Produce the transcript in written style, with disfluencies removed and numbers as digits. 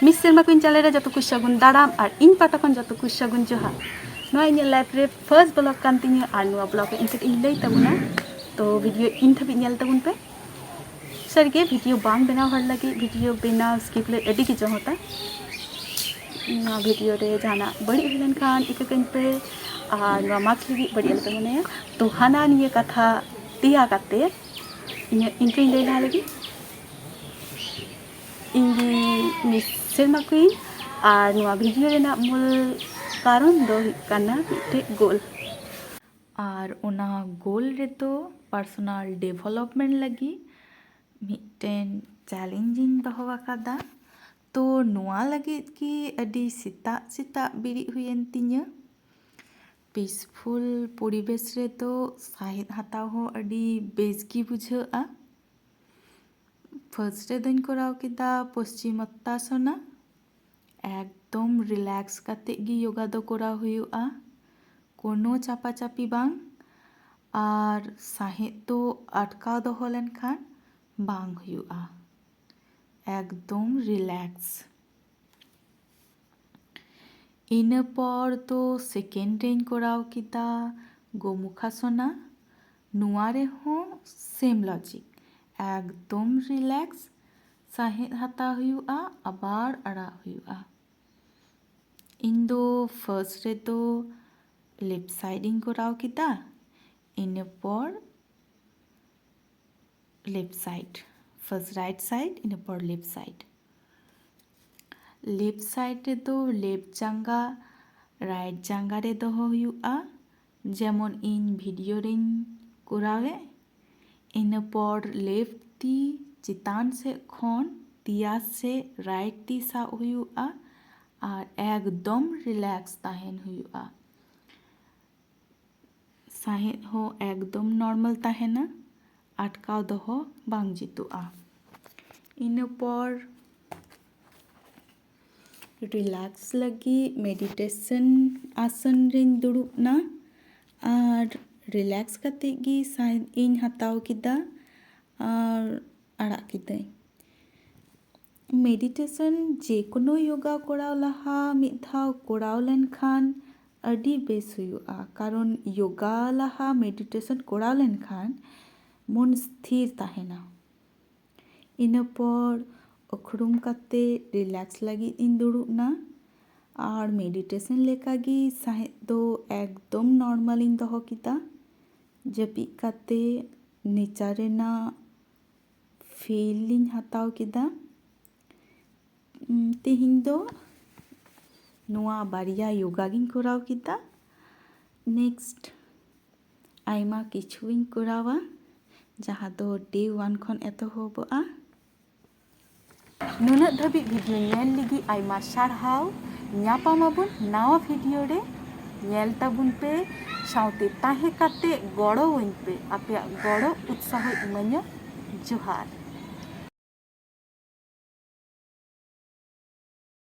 Miss सेरमा को channel रे जतो कुछ सगुन दाराम और इन पाटा खन जतो कुछ सगुन जोहार नोआ इन लाइफ रे फर्स्ट ब्लॉग कान तिनिया और नोआ ब्लॉग इन कट इन लई तबुना तो वीडियो इन थबि नेल तबुन पे सरगे वीडियो बांग बनाव हर लगी वीडियो बनाव स्किप ले एडी की होता नोआ वीडियो रे जाना बड़ी हुलन खान इककन पे और नोआ मार्क्स लगी बड़ी अलग मने तो हाना निये कथा तिया काते इन के ले ला लगी इंगी मिस सेरमा कुइन और नोआ वीडियो रेना मूल कारण दो काना मिटे गोल और उना गोल रे तो पर्सनल डेवलपमेंट लगी मिटेन चैलेंजिंग दहो आकादा तो नोआ लगी कि अडी सीता सीता बिरी हुयन तिnya पीसफुल परिवेश रे तो साहिद हताव हो अडी बेस की बुझा फर्स्ट रे दिन कराव किदा पश्चिमोत्तासना एकदम रिलैक्स काते गी योगा दो कराव हुयुआ कोनो चापा चापी बांग और साहिद तो अटकाव दोहो लेनखान बांग हुयुआ एकदम रिलैक्स इन पर तो सेकेंड रेन कराव किदा गोमुखासना नुआ रे हो सेम लॉजिक एकदम रिलैक्स साहिद हता हुयुआ आबार अड़ा हुयुआ इन दो फर्स्ट रे तो लेफ्ट साइडिंग कराव किदा इन पर left side first right side इन पर लेफ्ट साइड रे तो लेफ्ट जांगा राइट जांगा रे दोहो हुयुआ जेमन इन वीडियो रेन करावे इन पर लेफ्ट ती चितान से खन तिया से राइट ती सा हुयुआ और एकदम रिलैक्स ताहेन हुयुआ साहिद हो एकदम नॉर्मल ताहेना अटकाव दोहो बांग जितुआ इन पर रिलैक्स लगी मेडिटेशन आसन रेन दुड़ुबना और रिलैक्स काते गी साहिद इन हताव किदा और अड़ा किदा मेडिटेशन जे कोनो योगा कराव लहा मिद धाव कराव लेनखान अडी बेस हुयुआ कारण योगा लहा मेडिटेशन कराव लेनखान मन स्थिर ताहेना इन पर अखड़ुम काते रिलैक्स लगी इन दुड़ुबना और मेडिटेशन लेकागी साहिद दो एकदम नॉर्मल इन दोहो किदा जपी काते नेचर रेना फीलिंग हताव किदा तेहिं दो नोआ बारिया योगा गिन कराव किदा नेक्स्ट आयमा किछुइन करावा जहाँ दो डे 1 खन एतोहबआ नुना धाबी वीडियो नेल लगी आयमा सारहाव ᱧᱟᱯᱟᱢᱟᱵᱚᱱ नावा वीडियो रे नेल ताबुन पे साउते ताहे काते गड़ो वइन पे आपे गड़ो उत्साह इमान्य जोहार।